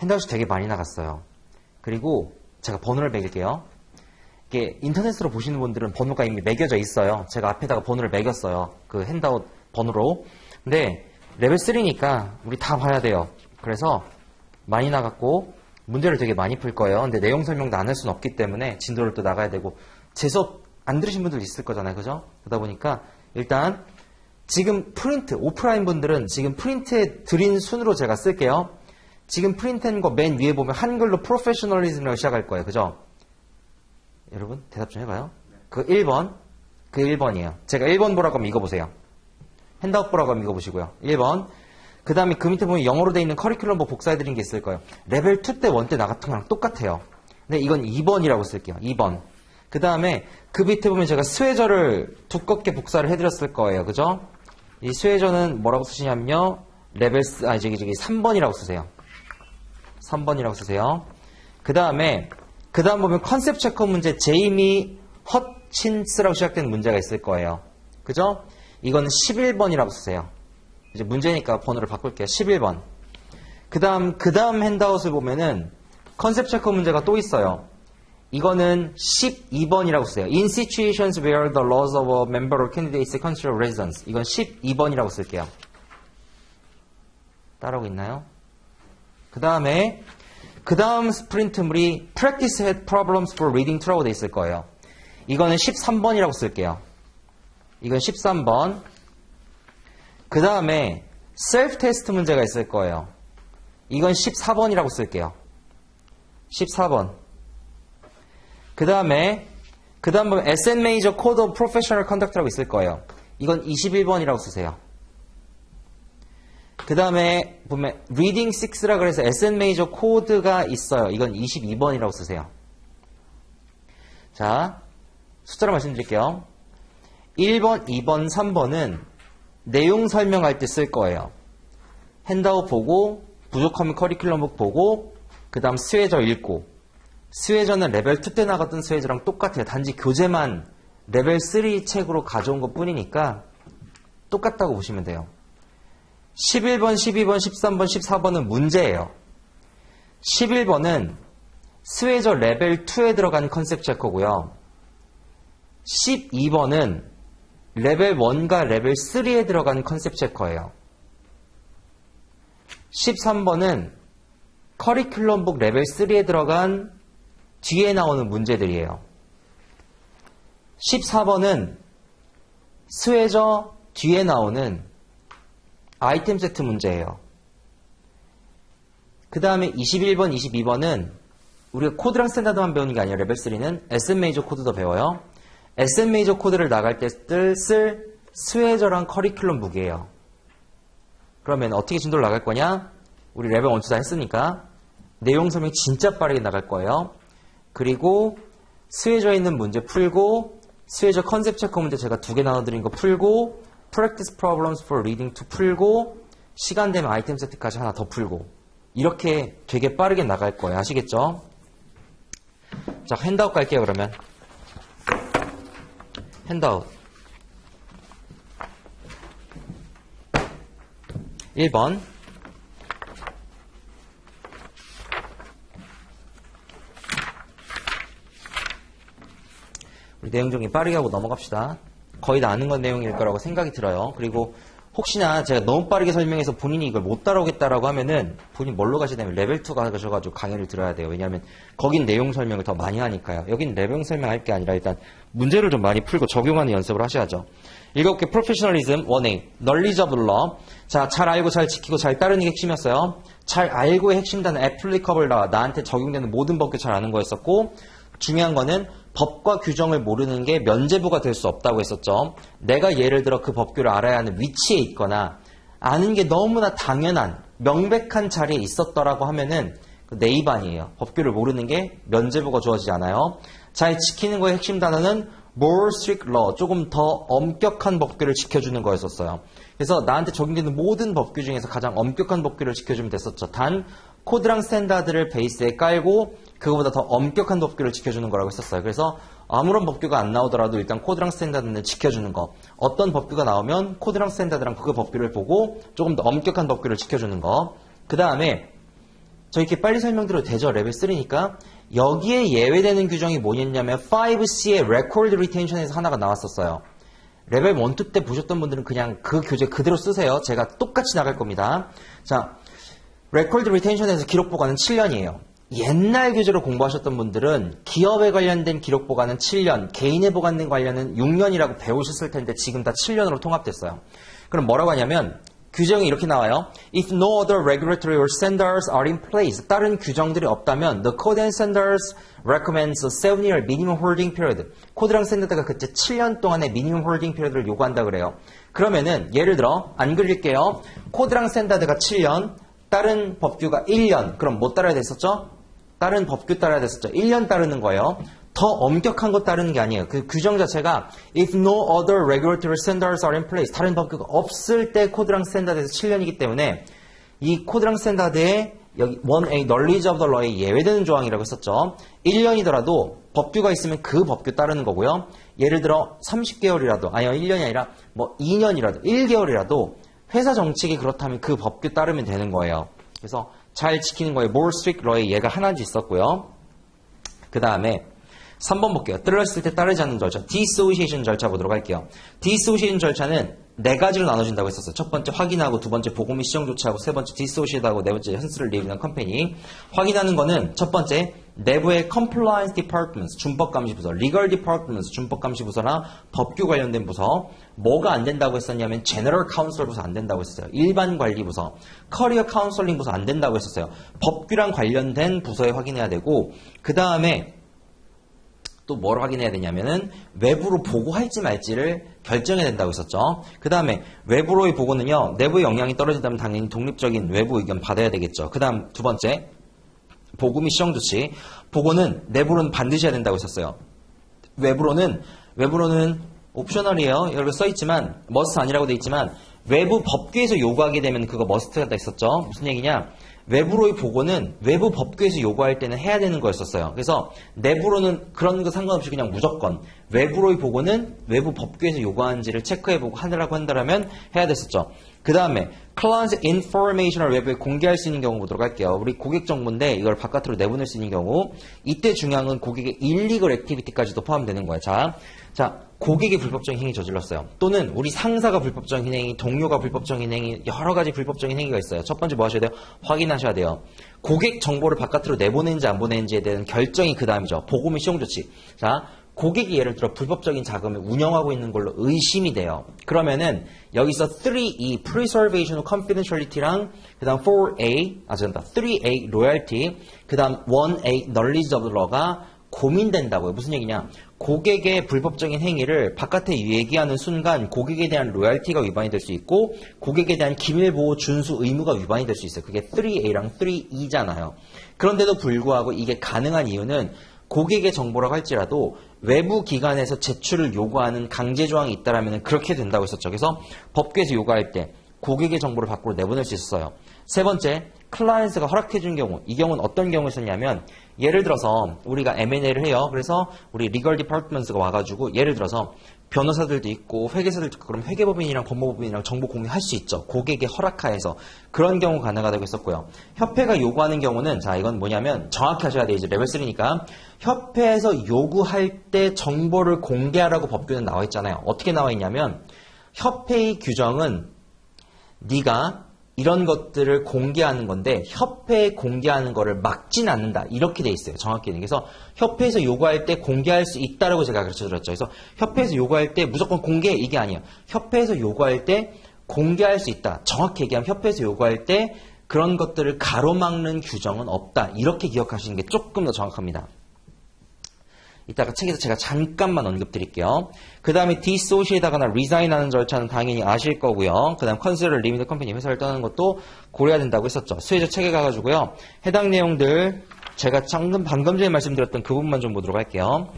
핸드아웃이 되게 많이 나갔어요. 그리고 제가 번호를 매길게요. 이게 인터넷으로 보시는 분들은 번호가 이미 매겨져 있어요. 제가 앞에다가 번호를 매겼어요. 그 핸드아웃 번호로. 근데 레벨 3니까 우리 다 봐야 돼요. 그래서 많이 나갔고 문제를 되게 많이 풀 거예요. 근데 내용 설명도 안 할 수는 없기 때문에 진도를 또 나가야 되고 제 수업 안 들으신 분들 있을 거잖아요. 그죠? 그러다 보니까 일단 지금 프린트, 오프라인 분들은 지금 프린트에 드린 순으로 제가 쓸게요. 지금 프린트한 거 맨 위에 보면 한글로 프로페셔널리즘이라고 시작할 거예요. 그죠? 여러분 대답 좀 해봐요. 그 1번, 그 1번이에요. 제가 1번 보라고 하면 이거 보세요. 핸드아웃 보라고 하면 이거 보시고요. 1번. 그 다음에 그 밑에 보면 영어로 되어 있는 커리큘럼북 복사해드린 게 있을 거예요. 레벨 2 때, 1 때 나갔던 거랑 똑같아요. 근데 이건 2번이라고 쓸게요. 2번. 그 다음에 그 밑에 보면 제가 스웨저를 두껍게 복사를 해드렸을 거예요. 그죠? 이 스웨저는 뭐라고 쓰시냐면요. 레벨, 저기 3번이라고 쓰세요. 3번이라고 쓰세요. 그 다음 보면 컨셉 체커 문제 제이미 허친스라고 시작된 문제가 있을 거예요. 그죠? 이건 11번이라고 쓰세요. 이제 문제니까 번호를 바꿀게요. 11번. 그 다음 핸드아웃을 보면은 컨셉 체커 문제가 또 있어요. 이거는 12번이라고 쓰세요. In situations where the laws of a member or candidate is considered residence. 이건 12번이라고 쓸게요. 따라오고 있나요? 그 다음 스프린트물이 Practice had problems for reading through 돼 있을 거예요. 이거는 13번이라고 쓸게요. 이건 13번. 그 다음에 셀프-테스트 문제가 있을 거예요. 이건 14번이라고 쓸게요. 14번. 그 다음 보면 SN Major Code of Professional Conduct라고 있을 거예요. 이건 21번이라고 쓰세요. 그 다음에 보면 Reading 6라 그래서 SN Major Code가 있어요. 이건 22번이라고 쓰세요. 자, 숫자로 말씀드릴게요. 1번, 2번, 3번은 내용 설명할 때 쓸 거예요. 핸드아웃 보고, 부족하면 커리큘럼북 보고, 그 다음 스웨저 읽고. 스웨저는 레벨 2 때 나갔던 스웨저랑 똑같아요. 단지 교재만 레벨 3 책으로 가져온 것 뿐이니까 똑같다고 보시면 돼요. 11번, 12번, 13번, 14번은 문제예요. 11번은 스웨저 레벨 2에 들어간 컨셉 체커고요. 12번은 레벨 1과 레벨 3에 들어간 컨셉 체커예요. 13번은 커리큘럼북 레벨 3에 들어간 뒤에 나오는 문제들이에요. 14번은 스웨저 뒤에 나오는 아이템 세트 문제예요. 그 다음에 21번, 22번은 우리가 코드랑 스탠다드만 배우는 게 아니라 레벨 3는 SN 메이저 코드도 배워요. SN 메이저 코드를 나갈 때 쓸 스웨저랑 커리큘럼북이에요. 그러면 어떻게 진도를 나갈 거냐? 우리 레벨 1, 2 다 했으니까 내용 설명 진짜 빠르게 나갈 거예요. 그리고 스웨저에 있는 문제 풀고 스웨저 컨셉 체커 문제 제가 2개 나눠드린 거 풀고 Practice Problems for Reading 2 풀고 시간 되면 아이템 세트까지 하나 더 풀고 이렇게 되게 빠르게 나갈 거예요. 아시겠죠? 자, 핸드아웃 갈게요. 그러면 핸드아웃 1번 우리 내용 정리 빠르게 하고 넘어갑시다. 거의 다 아는 건 내용일 거라고 생각이 들어요. 그리고 혹시나 제가 너무 빠르게 설명해서 본인이 이걸 못 따라오겠다라고 하면은 본인 뭘로 가시냐면 레벨 2 가셔가지고 강의를 들어야 돼요. 왜냐하면 거긴 내용 설명을 더 많이 하니까요. 여긴 내용 설명할 게 아니라 일단 문제를 좀 많이 풀고 적용하는 연습을 하셔야죠. 7개 프로페셔널리즘 1A 널리지 오브 러. 자, 잘 알고 잘 지키고 잘 따르는 게 핵심이었어요. 잘 알고의 핵심 단어 applicable law. 나한테 적용되는 모든 법규 잘 아는 거였었고 중요한 거는 법과 규정을 모르는 게 면제부가 될 수 없다고 했었죠. 내가 예를 들어 그 법규를 알아야 하는 위치에 있거나 아는 게 너무나 당연한 명백한 자리에 있었더라고 하면은 내 입안이에요. 법규를 모르는 게 면제부가 주어지지 않아요. 잘 지키는 거의 핵심 단어는 more strict law, 조금 더 엄격한 법규를 지켜주는 거였었어요. 그래서 나한테 적용되는 모든 법규 중에서 가장 엄격한 법규를 지켜주면 됐었죠. 단 코드랑 스탠다드를 베이스에 깔고 그거보다 더 엄격한 법규를 지켜주는 거라고 했었어요. 그래서 아무런 법규가 안 나오더라도 일단 코드랑 스탠다드는 지켜주는 거. 어떤 법규가 나오면 코드랑 스탠다드랑 그 법규를 보고 조금 더 엄격한 법규를 지켜주는 거. 그 다음에 저 이렇게 빨리 설명드려도 되죠? 레벨 3니까. 여기에 예외되는 규정이 뭐였냐면 5C의 Record Retention에서 하나가 나왔었어요. 레벨 1, 2 때 보셨던 분들은 그냥 그 교재 그대로 쓰세요. 제가 똑같이 나갈 겁니다. 자, Record Retention에서 기록 보관은 7년이에요. 옛날 교재로 공부하셨던 분들은 기업에 관련된 기록 보관은 7년, 개인에 보관된 관련은 6년이라고 배우셨을 텐데 지금 다 7년으로 통합됐어요. 그럼 뭐라고 하냐면 규정이 이렇게 나와요. If no other regulatory or standards are in place, 다른 규정들이 없다면 the code and standards recommends a 7-year minimum holding period. 코드랑 스탠다드가 그때 7년 동안의 minimum holding period를 요구한다 그래요. 그러면은 예를 들어 안 그릴게요. 코드랑 스탠다드가 7년, 다른 법규가 1년. 그럼 뭐 따라야 됐었죠? 다른 법규 따라야 됐었죠. 1년 따르는 거예요. 더 엄격한 거 따르는 게 아니에요. 그 규정 자체가 if no other regulatory standards are in place, 다른 법규가 없을 때 코드랑 스탠다드에서 7년이기 때문에 이 코드랑 스탠다드에 여기 1A knowledge of the law에 예외되는 조항이라고 했었죠. 1년이더라도 법규가 있으면 그 법규 따르는 거고요. 예를 들어 30개월이라도 아니요 1년이 아니라 뭐 2년이라도 1개월이라도 회사 정책이 그렇다면 그 법규 따르면 되는 거예요. 그래서 잘 지키는 거에 more strict law에 얘가 하나도 있었고요. 그 다음에 3번 볼게요. 떨어졌을 때 따르지 않는 절차. dissociation 절차 보도록 할게요. dissociation 절차는 네 가지로 나눠진다고 했었어요. 첫 번째 확인하고, 두 번째 보고 및 시정 조치하고, 세 번째 dissociate하고, 네 번째 현수를 리뷰한 컴퍼니. 확인하는 거는 첫 번째 내부의 compliance departments, 준법감시부서, legal departments, 준법감시부서나 법규 관련된 부서. 뭐가 안 된다고 했었냐면 general counsel 부서 안 된다고 했었어요. 일반관리부서, career counseling 부서 안 된다고 했었어요. 법규랑 관련된 부서에 확인해야 되고, 그 다음에 또 뭘 확인해야 되냐면은 외부로 보고할지 말지를 결정해야 된다고 했었죠. 그 다음에 외부로의 보고는요, 내부의 영향이 떨어진다면 당연히 독립적인 외부 의견 받아야 되겠죠. 그 다음 두 번째, 보고 및 시정 조치. 보고는 내부로는 반드시 해야 된다고 했었어요. 외부로는 옵셔널이에요. 여기 써있지만 머스트 아니라고 돼 있지만 외부 법규에서 요구하게 되면 그거 머스트가 다 있었죠. 무슨 얘기냐? 외부로의 보고는 외부 법규에서 요구할 때는 해야 되는 거였었어요. 그래서 내부로는 그런 거 상관없이 그냥 무조건 외부로의 보고는 외부 법규에서 요구하는지를 체크해보고 하느라고 한다면 해야 됐었죠. 그 다음에 client information을 외부에 공개할 수 있는 경우 보도록 할게요. 우리 고객 정보인데 이걸 바깥으로 내보낼 수 있는 경우, 이때 중요한 건 고객의 illegal activity까지도 포함되는 거예요. 자, 고객이 불법적인 행위 저질렀어요. 또는 우리 상사가 불법적인 행위, 동료가 불법적인 행위, 여러 가지 불법적인 행위가 있어요. 첫 번째 뭐 하셔야 돼요? 확인하셔야 돼요. 고객 정보를 바깥으로 내보내는지 안 보내는지에 대한 결정이 그 다음이죠. 보고 및 시정 조치. 자, 고객이 예를 들어 불법적인 자금을 운영하고 있는 걸로 의심이 돼요. 그러면은 여기서 3E, Preservation of Confidentiality랑 그 다음 3A Loyalty, 그 다음 1A Knowledge of the Law가 고민된다고요. 무슨 얘기냐? 고객의 불법적인 행위를 바깥에 얘기하는 순간 고객에 대한 로열티가 위반이 될 수 있고 고객에 대한 기밀보호 준수 의무가 위반이 될 수 있어요. 그게 3A랑 3E잖아요. 그런데도 불구하고 이게 가능한 이유는 고객의 정보라고 할지라도 외부 기관에서 제출을 요구하는 강제 조항이 있다라면 그렇게 된다고 했었죠. 그래서 법규에서 요구할 때 고객의 정보를 밖으로 내보낼 수 있었어요. 세 번째, 클라이언트가 허락해준 경우. 이 경우는 어떤 경우였었냐면 예를 들어서 우리가 M&A를 해요. 그래서 우리 리걸 디파트먼트가 와가지고 예를 들어서 변호사들도 있고 회계사들도 있고 그럼 회계법인이랑 법무법인이랑 정보 공유할 수 있죠. 고객의 허락하에서. 그런 경우 가능하다고 했었고요. 협회가 요구하는 경우는 자 이건 뭐냐면 정확히 하셔야 돼요. 이제 레벨 3니까 협회에서 요구할 때 정보를 공개하라고 법규는 나와 있잖아요. 어떻게 나와 있냐면 협회의 규정은 네가 이런 것들을 공개하는 건데 협회에 공개하는 거를 막진 않는다. 이렇게 돼 있어요. 정확히는. 그래서 협회에서 요구할 때 공개할 수 있다라고 제가 가르쳐드렸죠. 그래서 협회에서 요구할 때 무조건 공개 이게 아니에요. 협회에서 요구할 때 공개할 수 있다. 정확히 얘기하면 협회에서 요구할 때 그런 것들을 가로막는 규정은 없다. 이렇게 기억하시는 게 조금 더 정확합니다. 이따가 책에서 제가 잠깐만 언급드릴게요. 그 다음에 dissociate하거나 resign하는 절차는 당연히 아실 거고요. 그 다음 consider limited company 회사를 떠나는 것도 고려해야 된다고 했었죠. 수혜자 책에 가가지고요. 해당 내용들 제가 방금 전에 말씀드렸던 그 부분만 좀 보도록 할게요.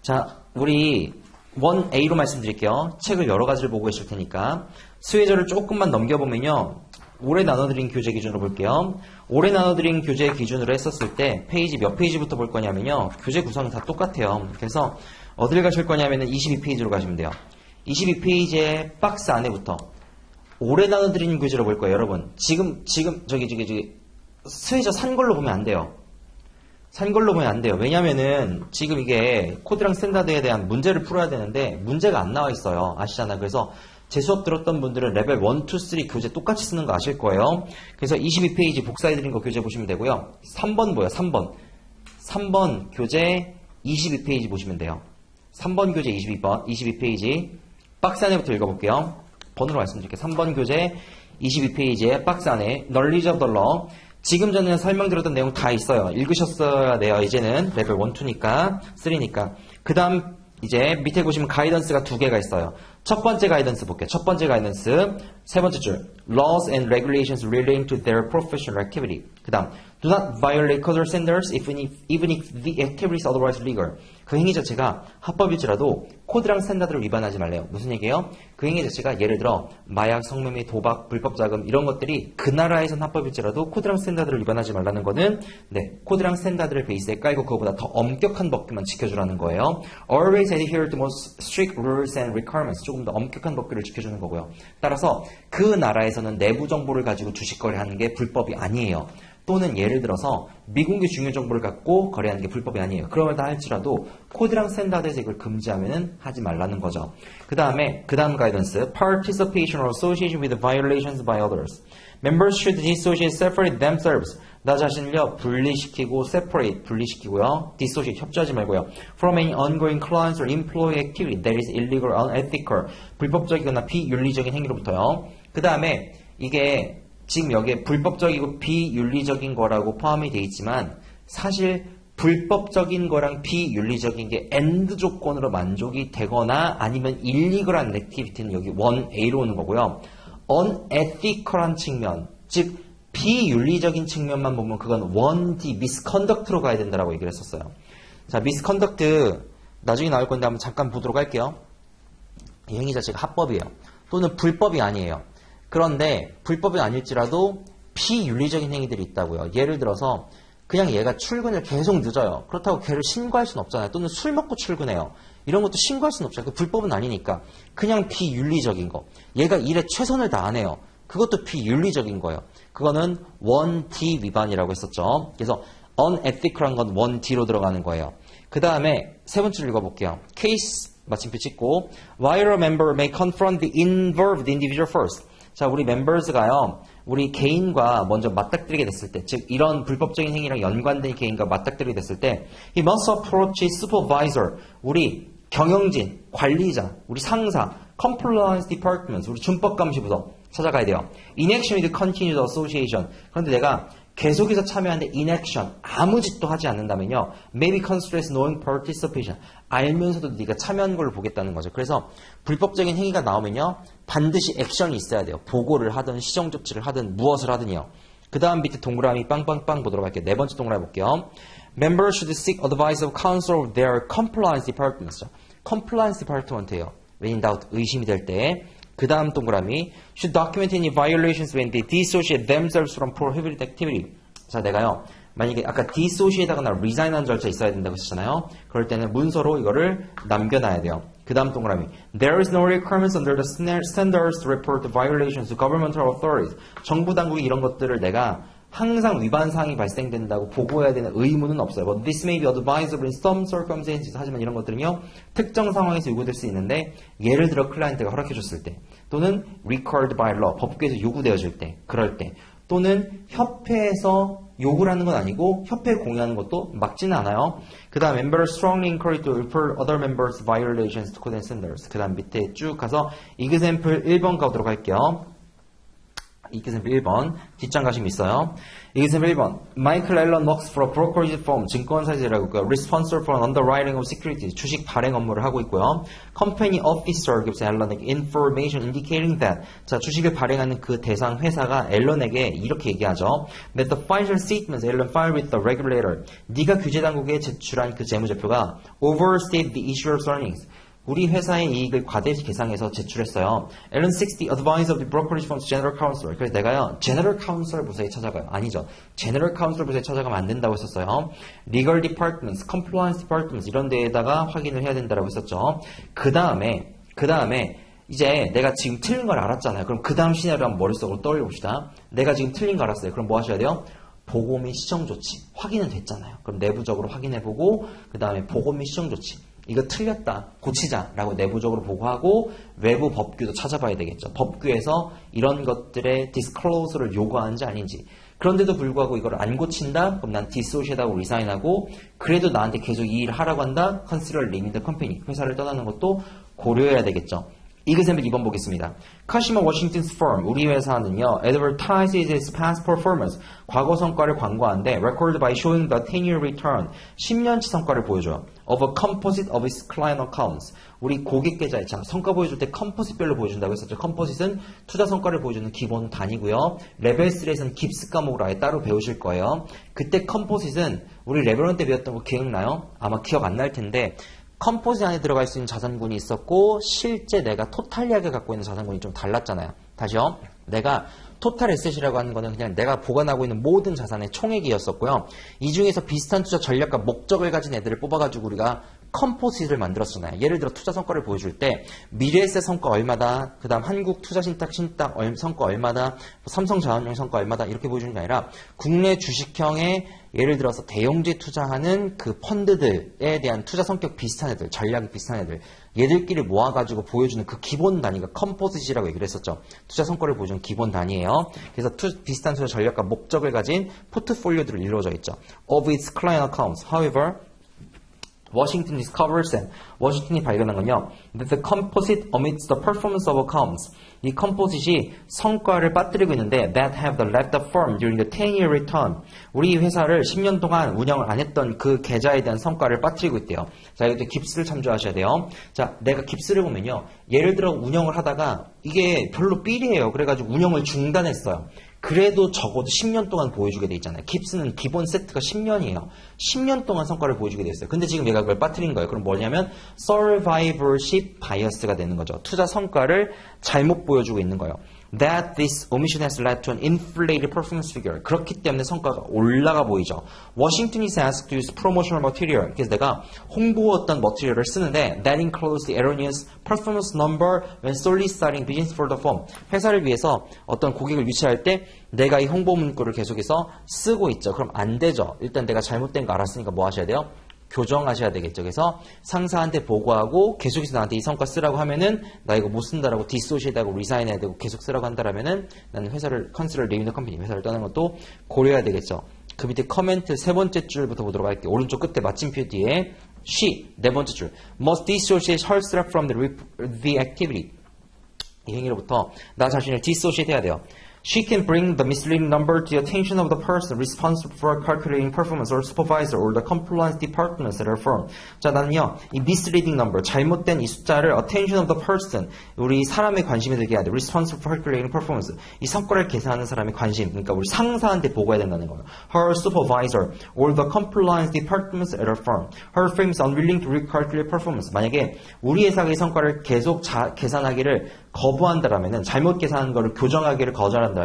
자, 우리 1A로 말씀드릴게요. 책을 여러 가지를 보고 계실 테니까 수혜자를 조금만 넘겨보면요. 올해 나눠드린 교재 기준으로 볼게요. 올해 나눠드린 교재 기준으로 했었을 때 페이지 몇 페이지부터 볼 거냐면요. 교재 구성은 다 똑같아요. 그래서 어딜 가실 거냐면은 22페이지로 가시면 돼요. 22페이지의 박스 안에부터 올해 나눠드린 교재로 볼 거예요. 여러분 지금 저기 스웨저 산 걸로 보면 안 돼요. 산 걸로 보면 안 돼요. 왜냐면은 지금 이게 코드랑 스탠다드에 대한 문제를 풀어야 되는데 문제가 안 나와 있어요. 아시잖아요. 그래서 제 수업 들었던 분들은 레벨 1, 2, 3 교재 똑같이 쓰는 거 아실 거예요. 그래서 22페이지 복사해드린 거 교재 보시면 되고요. 3번 뭐야? 3번 교재 22페이지 보시면 돼요. 3번 교재 22페이지 박스 안에부터 읽어볼게요. 번호로 말씀드릴게요. 3번 교재 22페이지에 박스 안에 Knowledge of the Law. 지금 전에 설명드렸던 내용 다 있어요. 읽으셨어야 돼요. 이제는 레벨 1, 2니까 3니까. 그 다음 이제 밑에 보시면 가이던스가 두 개가 있어요. 첫 번째 가이던스 볼게요. 첫 번째 가이던스 세 번째 줄 Laws and regulations relating to their professional activity. 그 다음 Do not violate code standards even if the activity is otherwise legal. 그 행위 자체가 합법일지라도 코드랑 스탠다드를 위반하지 말래요. 무슨 얘기예요? 그 행위 자체가 예를 들어 마약, 성매매, 도박, 불법 자금 이런 것들이 그 나라에선 합법일지라도 코드랑 스탠다드를 위반하지 말라는 거는 코드랑 스탠다드를 베이스에 깔고 그거보다 더 엄격한 법규만 지켜주라는 거예요. Always adhere to most strict rules and requirements. 조금 더 엄격한 법규를 지켜주는 거고요. 따라서 그 나라에서는 내부 정보를 가지고 주식 거래하는 게 불법이 아니에요. 또는 예를 들어서 미공개 중요 정보를 갖고 거래하는 게 불법이 아니에요. 그러다 할지라도 코드랑 스탠다드에서 이걸 금지하면 하지 말라는 거죠. 그 다음 가이던스 Participation or association with violations by others. Members should dissociate, separate themselves. 나 자신을요 분리시키고 separate 분리시키고요 dissociate 협조하지 말고요 from any ongoing clients or employee activity that is illegal or unethical. 불법적이거나 비윤리적인 행위로부터요. 그 다음에 이게 지금 여기에 불법적이고 비윤리적인 거라고 포함이 되어 있지만 사실 불법적인 거랑 비윤리적인 게 AND 조건으로 만족이 되거나 아니면 일리걸한 액티비티는 여기 1A로 오는 거고요. unethical한 측면, 즉 비윤리적인 측면만 보면 그건 1D, misconduct로 가야 된다라고 얘기를 했었어요. 자, misconduct 나중에 나올 건데 한번 잠깐 보도록 할게요. 이 행위 자체가 합법이에요. 또는 불법이 아니에요. 그런데 불법이 아닐지라도 비윤리적인 행위들이 있다고요. 예를 들어서 그냥 얘가 출근을 계속 늦어요. 그렇다고 걔를 신고할 수는 없잖아요. 또는 술 먹고 출근해요. 이런 것도 신고할 수는 없잖아요. 불법은 아니니까. 그냥 비윤리적인 거. 얘가 일에 최선을 다하네요. 그것도 비윤리적인 거예요. 그거는 1D 위반이라고 했었죠. 그래서 unethical한 건 1D로 들어가는 거예요. 그 다음에 세 번째로 읽어볼게요. 케이스 마침표 찍고 While a member may confront the involved individual first. 자, 우리 멤버스가요, 우리 개인과 먼저 맞닥뜨리게 됐을 때, 즉 이런 불법적인 행위랑 연관된 개인과 맞닥뜨리게 됐을 때, he must approach his supervisor, 우리 경영진, 관리자, 우리 상사, compliance department, 우리 준법감시부서 찾아가야 돼요. In action with continued association. 그런데 내가 계속해서 참여하는데 inaction, 아무 짓도 하지 않는다면요, maybe consider as knowing participation. 알면서도 네가 참여한 걸로 보겠다는 거죠. 그래서 불법적인 행위가 나오면요, 반드시 액션이 있어야 돼요. 보고를 하든 시정조치를 하든 무엇을 하든요. 그 다음 밑에 동그라미 빵빵빵 보도록 할게요. 네 번째 동그라미 볼게요. Members should seek advice of counsel of their compliance departments. compliance department예요. when in doubt, 의심이 될 때. 그 다음 동그라미 should document any violations when they dissociate themselves from prohibited activity. 자, 내가요, 만약에 아까 dissociate하거나 resign하는 절차 있어야 된다고 했잖아요. 그럴 때는 문서로 이거를 남겨놔야 돼요. 그 다음 동그라미 There is no requirements under the standards to report the violations to governmental authorities. 정부 당국이 이런 것들을 내가 항상 위반 사항이 발생된다고 보고해야 되는 의무는 없어요. But this may be advisable in some circumstances. 하지만 이런 것들은요, 특정 상황에서 요구될 수 있는데, 예를 들어 클라이언트가 허락해줬을 때, 또는 required by law, 법규에서 요구되어질 때, 그럴 때, 또는 협회에서 요구를 하는 건 아니고 협회에 공유하는 것도 막지는 않아요. 그 다음 members strongly encourage to report other members violations to code and standards. 그 다음 밑에 쭉 가서 example 1번 가도록 할게요. example 1번 뒷장 가시면 있어요. example 1번 Michael Allen works for a brokerage firm. 증권사이즈라고 있고요. responsible for underwriting of securities. 주식 발행 업무를 하고 있고요. company officer gives Allen에게 information indicating that. 자, 주식을 발행하는 그 대상 회사가 앨런에게 이렇게 얘기하죠. that the financial statements Allen filed with the regulator. 네가 규제 당국에 제출한 그 재무제표가 overstate the issuer's earnings. 우리 회사의 이익을 과대시 계상해서 제출했어요. Allen seeks the advice of the brokerage firm's general counsel. 그래서 내가요, general counsel 부서에 찾아가요. 아니죠. general counsel 부서에 찾아가면 안 된다고 했었어요. legal departments, compliance departments 이런 데에다가 확인을 해야 된다고 했었죠. 그 다음에 이제 내가 지금 틀린 걸 알았잖아요. 그럼 그 다음 시나리오 한번 머릿속으로 떠올려 봅시다. 내가 지금 틀린 거 알았어요. 그럼 뭐 하셔야 돼요? 보고 및 시정 조치. 확인은 됐잖아요. 그럼 내부적으로 확인해보고 그 다음에 보고 및 시정 조치. 이거 틀렸다. 고치자라고 내부적으로 보고하고 외부 법규도 찾아봐야 되겠죠. 법규에서 이런 것들의 디스클로즈를 요구하는지 아닌지. 그런데도 불구하고 이걸 안 고친다? 그럼 난 디소시에이트하고 리사인하고 그래도 나한테 계속 이 일을 하라고 한다? Consider leaving the company. 회사를 떠나는 것도 고려해야 되겠죠. example 2번 보겠습니다. 카시마 워싱턴's firm, 우리 회사는요, advertises its past performance, 과거 성과를 광고하는데, recorded by showing the 10-year return, 10년치 성과를 보여줘요. of a composite of its client accounts. 우리 고객 계좌에, 자, 성과 보여줄 때 컴포짓별로 보여준다고 했었죠. 컴포짓은 투자 성과를 보여주는 기본 단위고요. 레벨 3에서는 깁스 과목을 아예 따로 배우실 거예요. 그때 컴포짓은 우리 레벨 1 때 배웠던 거 기억나요? 아마 기억 안 날 텐데, 컴포지 안에 들어갈 수 있는 자산군이 있었고 실제 내가 토탈리하게 갖고 있는 자산군이 좀 달랐잖아요. 다시요. 내가 토탈 에셋이라고 하는 거는 그냥 내가 보관하고 있는 모든 자산의 총액이었었고요. 이 중에서 비슷한 투자 전략과 목적을 가진 애들을 뽑아가지고 우리가 컴포짓을 만들었잖아요. 예를 들어 투자 성과를 보여줄 때 미래에셋 성과 얼마다, 그 다음 한국 투자신탁 성과 얼마다, 삼성자원용 성과 얼마다 이렇게 보여주는 게 아니라 국내 주식형의 예를 들어서 대형주에 투자하는 그 펀드들에 대한 투자 성격 비슷한 애들, 전략이 비슷한 애들, 얘들끼리 모아가지고 보여주는 그 기본 단위가 컴포짓이라고 얘기를 했었죠. 투자 성과를 보여주는 기본 단위예요. 그래서 비슷한 투자 전략과 목적을 가진 포트폴리오들을 이루어져 있죠. Of its client accounts, however, Washington discovers that 워싱턴이 발견한 건요. That the composite omits the performance of accounts. 이 컴포짓이 성과를 빠뜨리고 있는데 that have left the firm during the 10-year return. 우리 회사를 10년 동안 운영을 안 했던 그 계좌에 대한 성과를 빠뜨리고 있대요. 자, 이것도 깁스를 참조하셔야 돼요. 자, 내가 깁스를 보면요. 예를 들어 운영을 하다가 이게 별로 삐리해요. 그래가지고 운영을 중단했어요. 그래도 적어도 10년 동안 보여주게 돼 있잖아요. 깁스는 기본 세트가 10년이에요. 10년 동안 성과를 보여주게 돼 있어요. 근데 지금 얘가 그걸 빠뜨린 거예요. 그럼 뭐냐면 survivorship bias가 되는 거죠. 투자 성과를 잘못 보여주고 있는 거예요. That this omission has led to an inflated performance figure. 그렇기 때문에 성과가 올라가 보이죠. Washington is asked to use promotional material. 그래서 내가 홍보 어떤 머티리얼을 쓰는데 that includes the erroneous performance number when solely starting business for the firm. 회사를 위해서 어떤 고객을 유치할 때 내가 이 홍보 문구를 계속해서 쓰고 있죠. 그럼 안 되죠. 일단 내가 잘못된 거 알았으니까 뭐 하셔야 돼요? 교정하셔야 되겠죠. 그래서 상사한테 보고하고 계속해서 나한테 이 성과 쓰라고 하면은 나 이거 못 쓴다라고 디소시에이트하고 리사인해야 되고 계속 쓰라고 한다라면은 나는 회사를 컨시더 리빙 더 컴퍼니 회사를 떠나는 것도 고려해야 되겠죠. 그 밑에 커멘트 세 번째 줄부터 보도록 할게요. 오른쪽 끝에 마침표 뒤에 she 네 번째 줄 must dissociate herself from the activity. 이 행위로부터 나 자신을 디소시에이트 해야 돼요. She can bring the misleading number to the attention of the person responsible for calculating performance or supervisor or the compliance departments at her firm. 자, 나는요, 이 misleading number, 잘못된 이 숫자를 attention of the person, 우리 사람의 관심에 들게 해야 돼. responsible for calculating performance. 이 성과를 계산하는 사람의 관심, 그러니까 우리 상사한테 보고해야 된다는 거예요. Her supervisor or the compliance departments at her firm. Her firm is unwilling to recalculate performance. 만약에 우리 회사의 성과를 계속 계산하기를 거부한다라면은 잘못 계산한 거를 교정하기를 거절한다면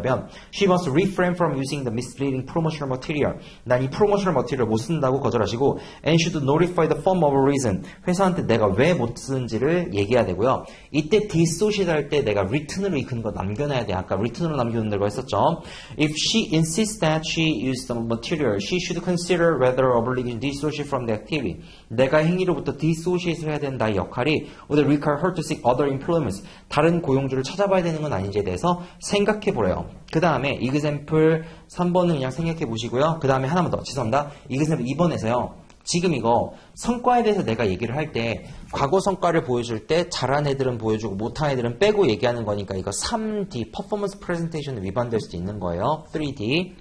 she must refrain from using the misleading promotional material. 난 이 promotional material 못 쓴다고 거절하시고 and should notify the firm of a reason. 회사한테 내가 왜 못 쓰는지를 얘기해야 되고요. 이때 dissociate 할 때 내가 written으로 이큰 거 남겨놔야 돼. 아까 written으로 남겨놓는다고 했었죠. If she insists that she used the material, she should consider whether obligation dissociate from the activity. 내가 행위로부터 dissociate를 해야 되는 나의 역할이 would require her to seek other employments. 다른 고용주를 찾아봐야 되는 건 아닌지에 대해서 생각해 보래요. 그 다음에 example 3번은 그냥 생각해 보시고요. 그 다음에 하나만 더. 죄송합니다. example 2번에서요. 지금 이거 성과에 대해서 내가 얘기를 할 때 과거 성과를 보여줄 때 잘한 애들은 보여주고 못한 애들은 빼고 얘기하는 거니까 이거 3D 퍼포먼스 프레젠테이션에 위반될 수도 있는 거예요. 3D.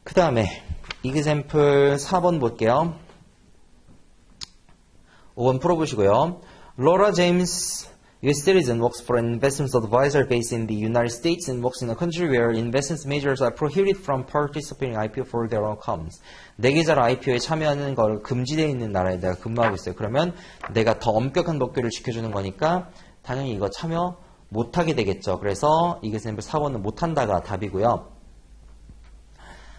그 다음에 example 4번 볼게요. 5번 풀어보시고요. Laura James U.S. citizen works for an investment advisor based in the United States and works in a country where investment managers are prohibited from participating in IPO for their own accounts. 내 계좌로 IPO에 참여하는 걸 금지되어 있는 나라에 내가 근무하고 있어요. 그러면 내가 더 엄격한 법규를 지켜주는 거니까 당연히 이거 참여 못하게 되겠죠. 그래서 example 4번은 못한다가 답이고요.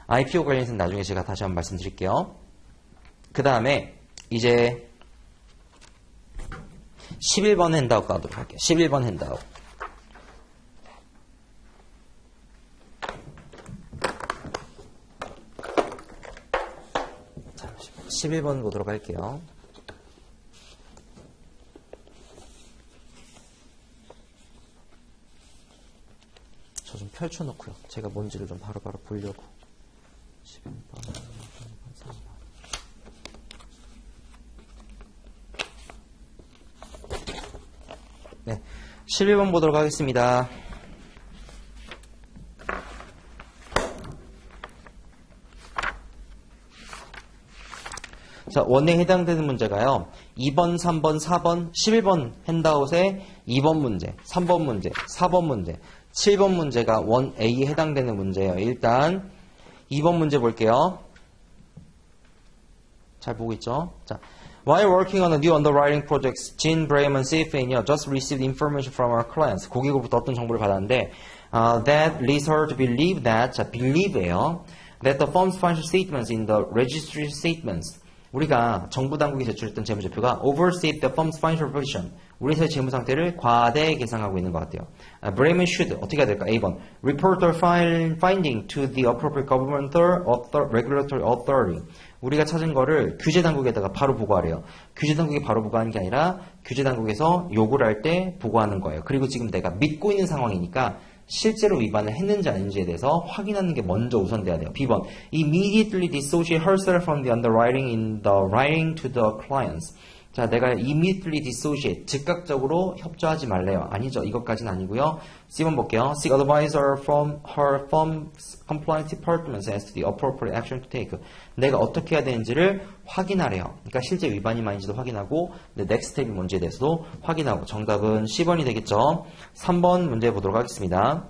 IPO 관련해서는 나중에 제가 다시 한번 말씀드릴게요. 그 다음에 이제 11번 핸드아웃 가도록 할게요. 11번 핸드아웃. 자, 11번 보도록 할게요. 저 좀 펼쳐놓고요. 제가 뭔지를 좀 바로바로 보려고. 11번, 3번. 네, 11번 보도록 하겠습니다. 자, 원에 해당되는 문제가요. 2번, 3번, 4번, 11번 핸드아웃에 2번 문제, 3번 문제, 4번 문제, 7번 문제가 원 A에 해당되는 문제예요. 일단 2번 문제 볼게요. 잘 보고 있죠? 자, While working on a new underwriting project, Jean, Braham, and Safania just received information from our clients. 고객으로부터 어떤 정보를 받았는데 that leads her to believe that, 자, believe예요. That the firm's financial statements in the registry statements. 우리가 정부 당국이 제출했던 재무제표가 overstate the firm's financial position. 우리 회사의 재무 상태를 과대 계상하고 있는 것 같아요. Brahman should 어떻게 해야 될까? A번 report their finding to the appropriate government regulatory authority. 우리가 찾은 거를 규제 당국에다가 바로 보고하래요. 규제 당국이 바로 보고하는 게 아니라 규제 당국에서 요구를 할 때 보고하는 거예요. 그리고 지금 내가 믿고 있는 상황이니까 실제로 위반을 했는지 아닌지에 대해서 확인하는 게 먼저 우선돼야 돼요. B번 immediately dissociate herself from the underwriting in the writing to the clients. 자, 내가 immediately dissociate, 즉각적으로 협조하지 말래요. 아니죠. 이것까지는 아니고요. C번 볼게요. Seek advice from her firm's compliance department as to the appropriate action to take. 내가 어떻게 해야 되는지를 확인하래요. 그러니까 실제 위반이 아닌지도 확인하고 next step이 뭔지에 대해서도 확인하고. 정답은 C번이 되겠죠. 3번 문제 보도록 하겠습니다.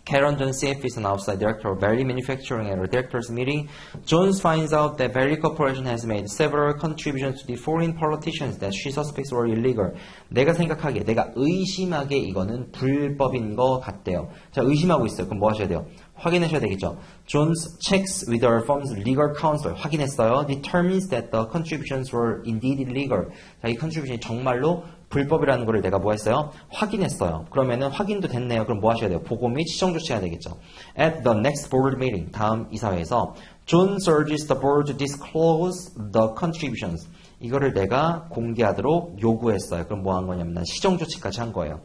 Karen Jones CFP is an outside director of Valley Manufacturing at a directors meeting. Jones finds out that Valley Corporation has made several contributions to the foreign politicians that she suspects were illegal. 내가 생각하기에, 내가 의심하기에 이거는 불법인 것 같대요. 자, 의심하고 있어요. 그럼 뭐 하셔야 돼요? 확인하셔야 되겠죠. Jones checks with her firm's legal counsel. 확인했어요. Determines that the contributions were indeed illegal. 자, 이 contribution이 정말로 불법이라는 거를 내가 뭐 했어요? 확인했어요. 그러면은 확인도 됐네요. 그럼 뭐 하셔야 돼요? 보고 및 시정 조치해야 되겠죠. At the next board meeting, 다음 이사회에서 John urges the board to disclose the contributions. 이거를 내가 공개하도록 요구했어요. 그럼 뭐 한 거냐면 난 시정 조치까지 한 거예요.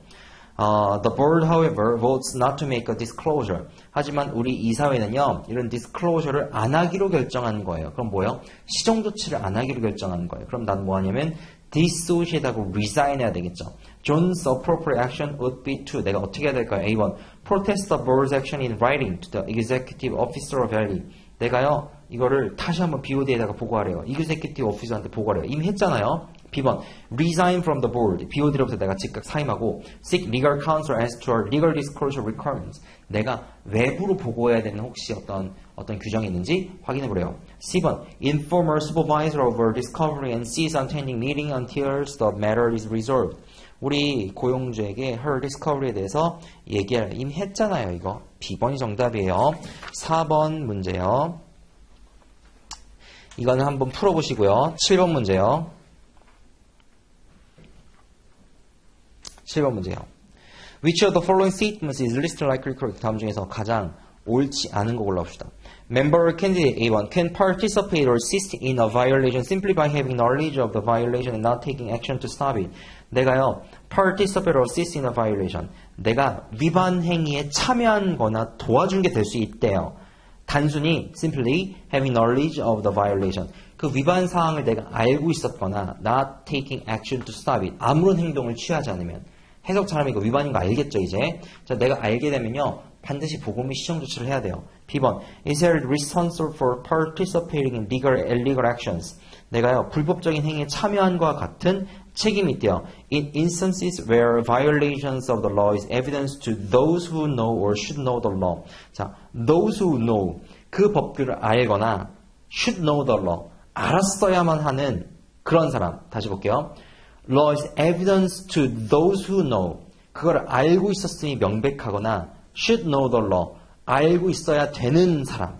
The board, however, votes not to make a disclosure. 하지만 우리 이사회는요, 이런 disclosure를 안 하기로 결정한 거예요. 그럼 뭐요? 시정 조치를 안 하기로 결정한 거예요. 그럼 난 뭐 하냐면 dissociate하고 resign 해야 되겠죠. John's appropriate action would be to, 내가 어떻게 해야 될까요? A1, protest the board's action in writing to the executive officer of Valley. 내가요, 이거를 다시 한번 BOD에다가 보고하래요. executive officer한테 보고하래요. 이미 했잖아요. B번, resign from the board. BOD로부터 내가 즉각 사임하고 seek legal counsel as to our legal disclosure requirements. 내가 외부로 보고해야 되는 혹시 어떤 규정이 있는지 확인해 보래요. C번, inform our supervisor of our discovery and cease attending meeting until the matter is resolved. 우리 고용주에게 her discovery에 대해서 얘기할, 이미 했잖아요. 이거 B번이 정답이에요. 4번 문제요. 이거는 한번 풀어보시고요. 7번 문제요. 7번 문제요. Which of the following statements is listed likely correct? 다음 중에서 가장 옳지 않은 거 골라봅시다. Member or candidate A1 can participate or assist in a violation simply by having knowledge of the violation and not taking action to stop it. 내가요, participate or assist in a violation. 내가 위반 행위에 참여한 거나 도와준 게 될 수 있대요. 단순히 simply having knowledge of the violation. 그 위반 사항을 내가 알고 있었거나 not taking action to stop it. 아무런 행동을 취하지 않으면. 해석 잘하면 이거 위반인 거 알겠죠, 이제? 자, 내가 알게 되면요, 반드시 보고 및 시정 조치를 해야 돼요. B번, is held responsible for participating in legal and illegal actions. 내가요, 불법적인 행위에 참여한 것과 같은 책임이 있대요. In instances where violations of the law is evidence to those who know or should know the law. 자, those who know, 그 법규를 알거나 should know the law, 알았어야만 하는 그런 사람. 다시 볼게요. Law is evidence to those who know. 그걸 알고 있었음이 명백하거나 should know the law. 알고 있어야 되는 사람.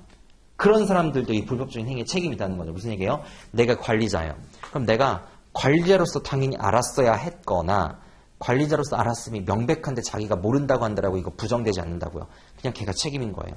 그런 사람들도 이 불법적인 행위에 책임이 있다는 거죠. 무슨 얘기예요? 내가 관리자예요. 그럼 내가 관리자로서 당연히 알았어야 했거나 관리자로서 알았음이 명백한데 자기가 모른다고 한다라고 이거 부정되지 않는다고요. 그냥 걔가 책임인 거예요.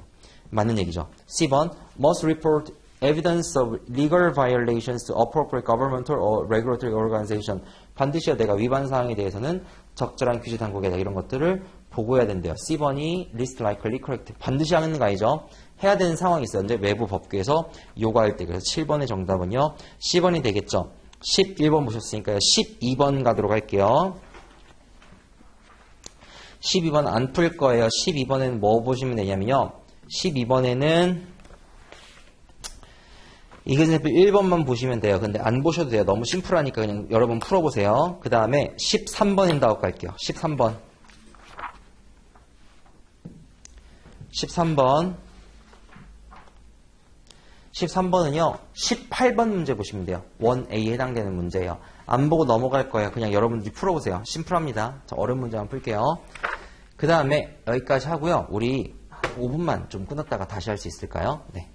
맞는 얘기죠. C번, must report evidence of legal violations to appropriate governmental or regulatory organization. 반드시 내가 위반 사항에 대해서는 적절한 규제 당국에다 이런 것들을 보고해야 된대요. C번이 least likely correct. 반드시 하는 거 아니죠? 해야 되는 상황이 있어요. 근데 외부 법규에서 요구할 때. 그래서 7번의 정답은요. C번이 되겠죠. 11번 보셨으니까요. 12번 가도록 할게요. 12번 안 풀 거예요. 12번에는 뭐 보시면 되냐면요. 12번에는 example 1번만 보시면 돼요. 근데 안 보셔도 돼요. 너무 심플하니까 그냥 여러분 풀어보세요. 그 다음에 13번 인다고 갈게요. 13번. 13번. 13번은요. 18번 문제 보시면 돼요. 1A에 해당되는 문제예요. 안 보고 넘어갈 거예요. 그냥 여러분들이 풀어보세요. 심플합니다. 자, 어려운 문제만 풀게요. 그 다음에 여기까지 하고요. 우리 5분만 좀 끊었다가 다시 할 수 있을까요? 네.